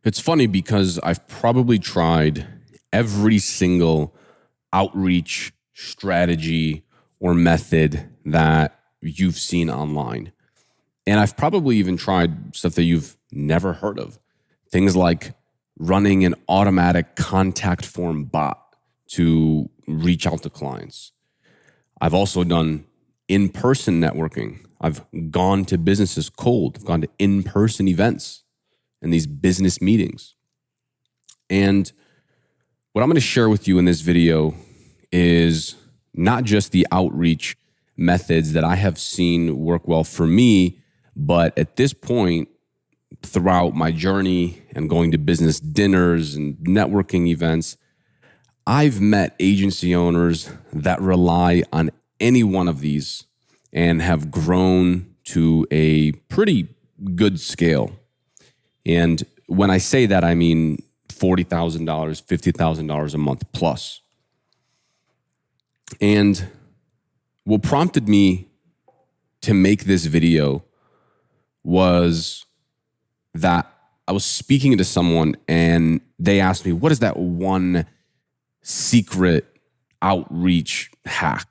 It's funny because I've probably tried every single outreach strategy or method that you've seen online. And I've probably even tried stuff that you've never heard of. Things like running an automatic contact form bot to reach out to clients. I've also done in-person networking. I've gone to businesses cold. I've gone to in-person events and these business meetings. And what I'm going to share with you in this video is not just the outreach methods that I have seen work well for me, but at this point, throughout my journey and going to business dinners and networking events, I've met agency owners that rely on any one of these and have grown to a pretty good scale. And when I say that, I mean $40,000, $50,000 a month plus. And what prompted me to make this video was that I was speaking to someone and they asked me, what is that one secret outreach hack?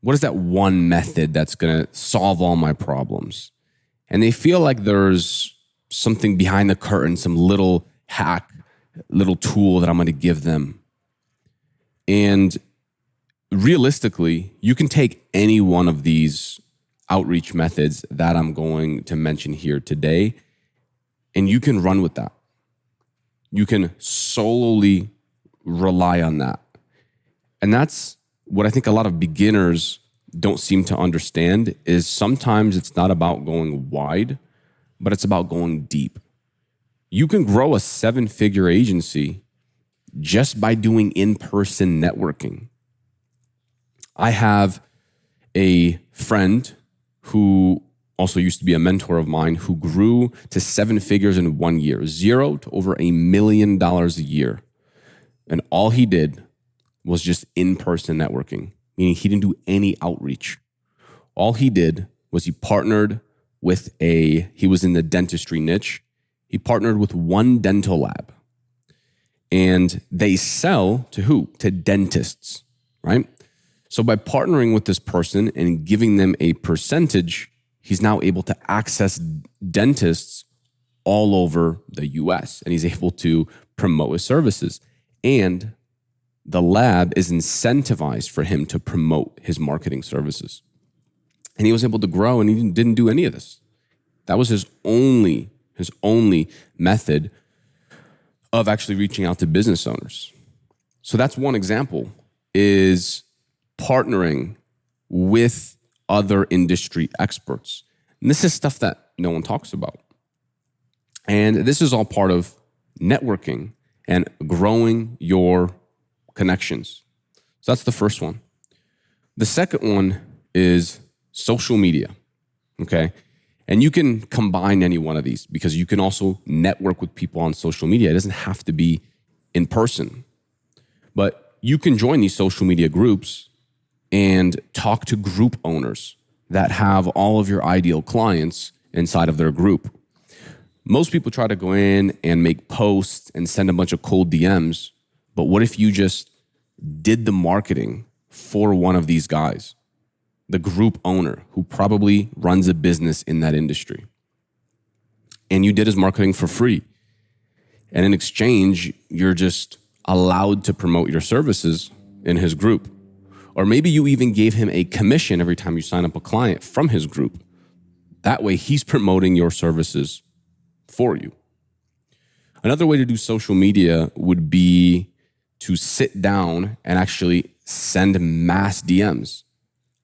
What is that one method that's going to solve all my problems? And they feel like there's something behind the curtain, some little hack, little tool that I'm going to give them. And realistically, you can take any one of these outreach methods that I'm going to mention here today, and you can run with that. You can solely rely on that. And that's what I think a lot of beginners don't seem to understand is sometimes it's not about going wide, but it's about going deep. You can grow a 7-figure agency just by doing in-person networking. I have a friend who also used to be a mentor of mine who grew to 7 figures in 1 year, 0 to over $1 million a year. And all he did was just in-person networking, meaning he didn't do any outreach. All he did was he partnered with he was in the dentistry niche. He partnered with one dental lab. And they sell to who? To dentists, right? So by partnering with this person and giving them a percentage, he's now able to access dentists all over the US, and he's able to promote his services. And the lab is incentivized for him to promote his marketing services. And he was able to grow, and he didn't do any of this. That was his only method of actually reaching out to business owners. So that's one example, is partnering with other industry experts. And this is stuff that no one talks about. And this is all part of networking and growing your connections. So that's the first one. The second one is social media, okay? And you can combine any one of these because you can also network with people on social media. It doesn't have to be in person. But you can join these social media groups and talk to group owners that have all of your ideal clients inside of their group. Most people try to go in and make posts and send a bunch of cold DMs. But what if you just did the marketing for one of these guys, the group owner who probably runs a business in that industry, and you did his marketing for free? And in exchange, you're just allowed to promote your services in his group. Or maybe you even gave him a commission every time you sign up a client from his group. That way, he's promoting your services for you. Another way to do social media would be to sit down and actually send mass DMs.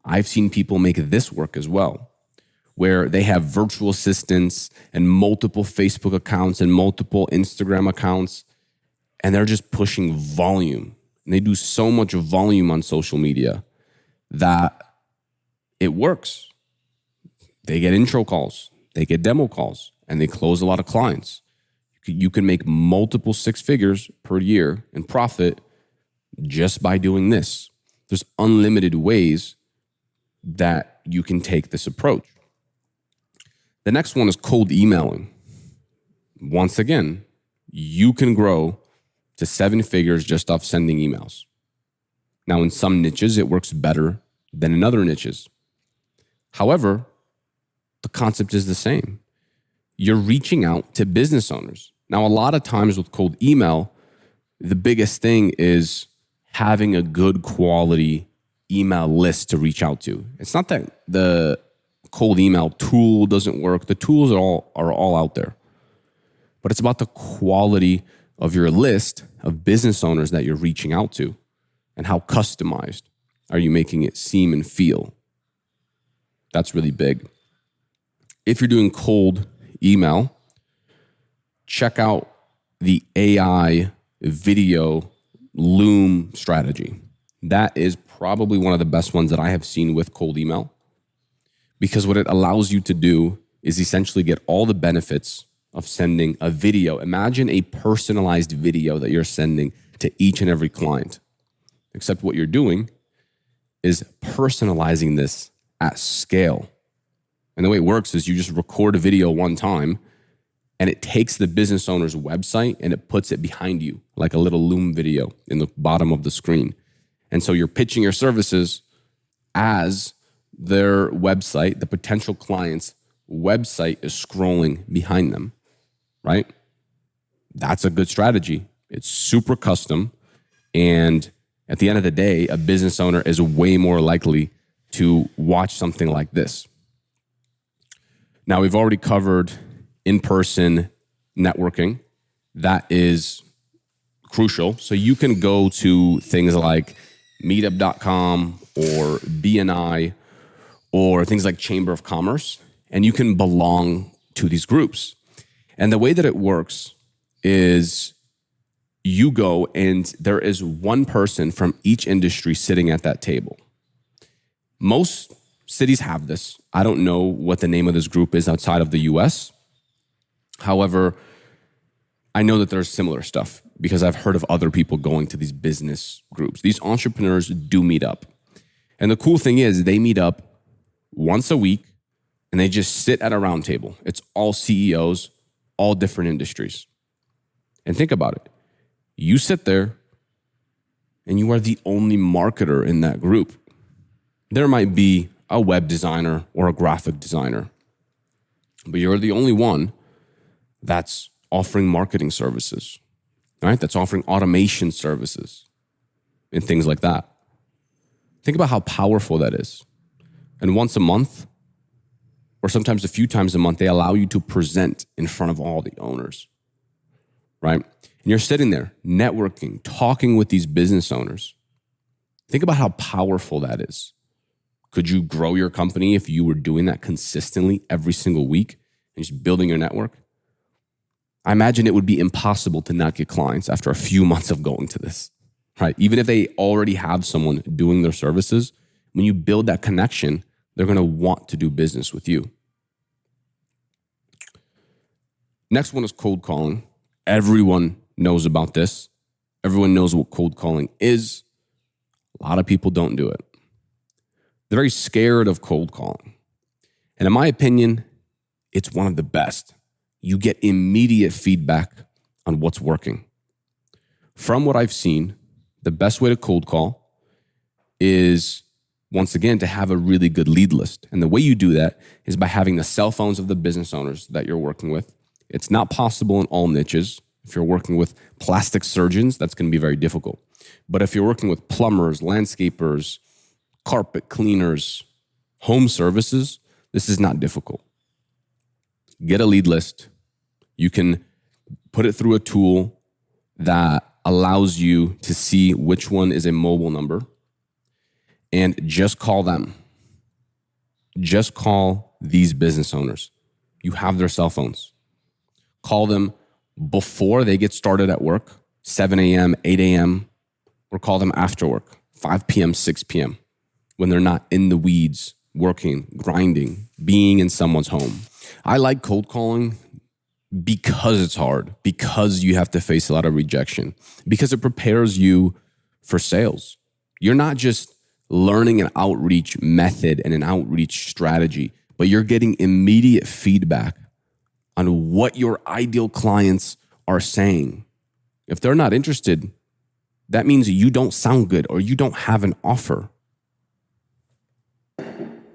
I've seen people make this work as well, where they have virtual assistants and multiple Facebook accounts and multiple Instagram accounts, and they're just pushing volume. And they do so much volume on social media that it works. They get intro calls, they get demo calls, and they close a lot of clients. You can make multiple 6 figures per year in profit just by doing this. There's unlimited ways that you can take this approach. The next one is cold emailing. Once again, you can grow to 7 figures just off sending emails. Now, in some niches, it works better than in other niches. However, the concept is the same. You're reaching out to business owners. Now, a lot of times with cold email, the biggest thing is having a good quality email list to reach out to. It's not that the cold email tool doesn't work. The tools are all out there. But it's about the quality of your list of business owners that you're reaching out to and how customized are you making it seem and feel. That's really big. If you're doing cold email, check out the AI video Loom strategy. That is probably one of the best ones that I have seen with cold email, because what it allows you to do is essentially get all the benefits of sending a video. Imagine a personalized video that you're sending to each and every client, except what you're doing is personalizing this at scale. And the way it works is you just record a video one time and it takes the business owner's website and it puts it behind you like a little Loom video in the bottom of the screen. And so you're pitching your services as their website, the potential client's website is scrolling behind them, right? That's a good strategy. It's super custom. And at the end of the day, a business owner is way more likely to watch something like this. Now, we've already covered in-person networking. That is crucial. So you can go to things like meetup.com or BNI or things like Chamber of Commerce, and you can belong to these groups. And the way that it works is you go and there is one person from each industry sitting at that table. Most cities have this. I don't know what the name of this group is outside of the US. However, I know that there's similar stuff because I've heard of other people going to these business groups. These entrepreneurs do meet up. And the cool thing is they meet up once a week and they just sit at a round table. It's all CEOs, all different industries. And think about it. You sit there and you are the only marketer in that group. There might be a web designer or a graphic designer, but you're the only one that's offering marketing services, right? That's offering automation services and things like that. Think about how powerful that is. And once a month, or sometimes a few times a month, they allow you to present in front of all the owners, right? And you're sitting there networking, talking with these business owners. Think about how powerful that is. Could you grow your company if you were doing that consistently every single week and just building your network? I imagine it would be impossible to not get clients after a few months of going to this, right? Even if they already have someone doing their services, when you build that connection, they're going to want to do business with you. Next one is cold calling. Everyone knows about this. Everyone knows what cold calling is. A lot of people don't do it. They're very scared of cold calling. And in my opinion, it's one of the best. You get immediate feedback on what's working. From what I've seen, the best way to cold call is, once again, to have a really good lead list. And the way you do that is by having the cell phones of the business owners that you're working with. It's not possible in all niches. If you're working with plastic surgeons, that's going to be very difficult. But if you're working with plumbers, landscapers, carpet cleaners, home services, this is not difficult. Get a lead list. You can put it through a tool that allows you to see which one is a mobile number and just call them. Just call these business owners. You have their cell phones. Call them before they get started at work, 7 a.m., 8 a.m., or call them after work, 5 p.m., 6 p.m., when they're not in the weeds, working, grinding, being in someone's home. I like cold calling because it's hard, because you have to face a lot of rejection, because it prepares you for sales. You're not just learning an outreach method and an outreach strategy, but you're getting immediate feedback on what your ideal clients are saying. If they're not interested, that means you don't sound good or you don't have an offer.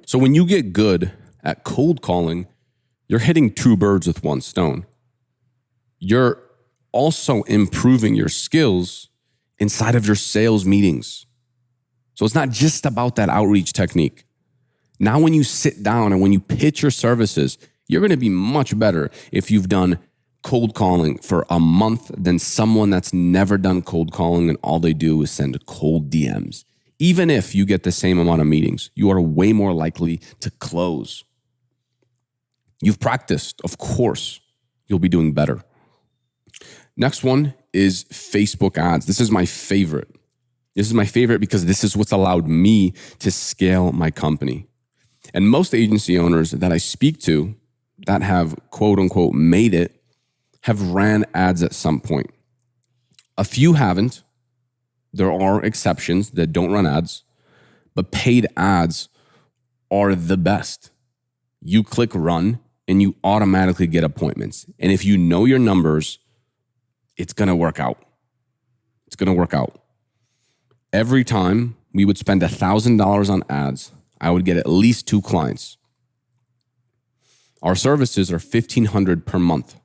So when you get good at cold calling, you're hitting two birds with one stone. You're also improving your skills inside of your sales meetings. So it's not just about that outreach technique. Now, when you sit down and when you pitch your services, you're going to be much better if you've done cold calling for a month than someone that's never done cold calling and all they do is send cold DMs. Even if you get the same amount of meetings, you are way more likely to close. You've practiced, of course, you'll be doing better. Next one is Facebook ads. This is my favorite. This is my favorite because this is what's allowed me to scale my company. And most agency owners that I speak to that have quote unquote made it have ran ads at some point. A few haven't. There are exceptions that don't run ads, but paid ads are the best. You click run and you automatically get appointments. And if you know your numbers, it's going to work out. It's going to work out. Every time we would spend $1,000 on ads, I would get at least 2 clients. Our services are $1,500 per month.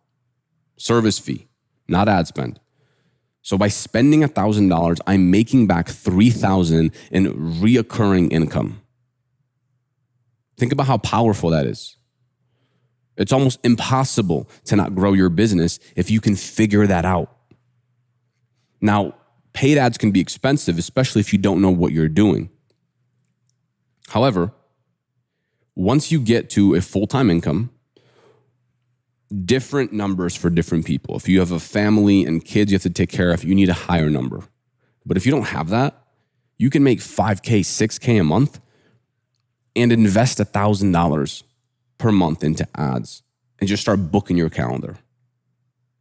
Service fee, not ad spend. So by spending $1,000, I'm making back $3,000 in reoccurring income. Think about how powerful that is. It's almost impossible to not grow your business if you can figure that out. Now, paid ads can be expensive, especially if you don't know what you're doing. However, once you get to a full-time income, different numbers for different people. If you have a family and kids you have to take care of, you need a higher number. But if you don't have that, you can make $5K, $6K a month and invest $1,000 per month into ads and just start booking your calendar.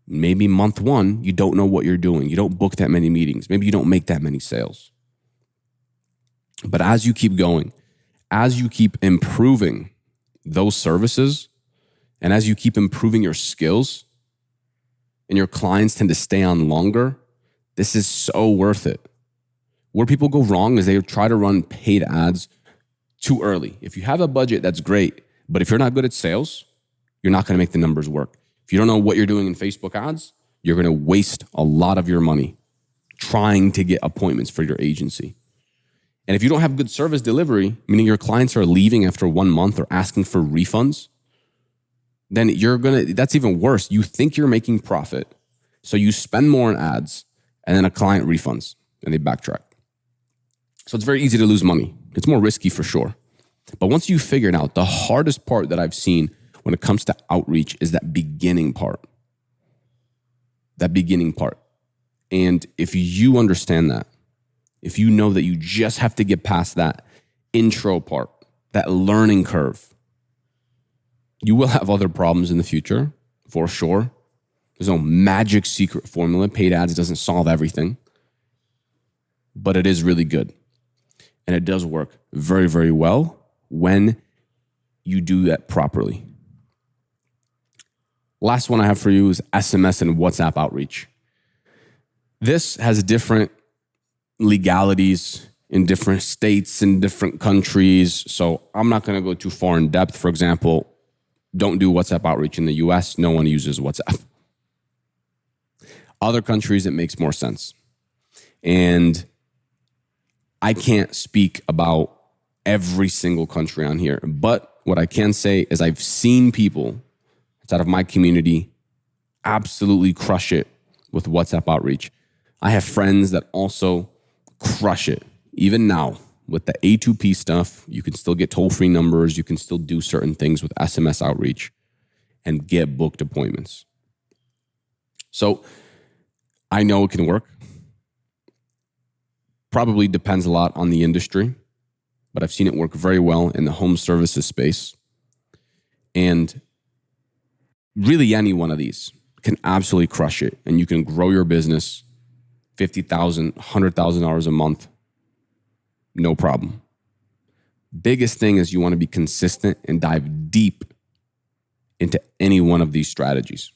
Maybe month 1, you don't know what you're doing. You don't book that many meetings. Maybe you don't make that many sales. But as you keep going, as you keep improving those services, and as you keep improving your skills and your clients tend to stay on longer, this is so worth it. Where people go wrong is they try to run paid ads too early. If you have a budget, that's great. But if you're not good at sales, you're not going to make the numbers work. If you don't know what you're doing in Facebook ads, you're going to waste a lot of your money trying to get appointments for your agency. And if you don't have good service delivery, meaning your clients are leaving after 1 month or asking for refunds, then that's even worse. You think you're making profit, so you spend more on ads, and then a client refunds, and they backtrack. So it's very easy to lose money. It's more risky for sure. But once you figure it out, the hardest part that I've seen when it comes to outreach is that beginning part. That beginning part. And if you understand that, if you know that you just have to get past that intro part, that learning curve, you will have other problems in the future, for sure. There's no magic secret formula. Paid ads doesn't solve everything, but it is really good. And it does work very, very well when you do that properly. Last one I have for you is SMS and WhatsApp outreach. This has different legalities in different states, in different countries. So I'm not going to go too far in depth. For example, don't do WhatsApp outreach in the US. No one uses WhatsApp. Other countries, it makes more sense. And I can't speak about every single country on here. But what I can say is I've seen people outside of my community absolutely crush it with WhatsApp outreach. I have friends that also crush it. Even now, with the A2P stuff, you can still get toll-free numbers. You can still do certain things with SMS outreach and get booked appointments. So I know it can work. Probably depends a lot on the industry, but I've seen it work very well in the home services space. And really any one of these can absolutely crush it. And you can grow your business $50,000, $100,000 a month. No problem. Biggest thing is you want to be consistent and dive deep into any one of these strategies.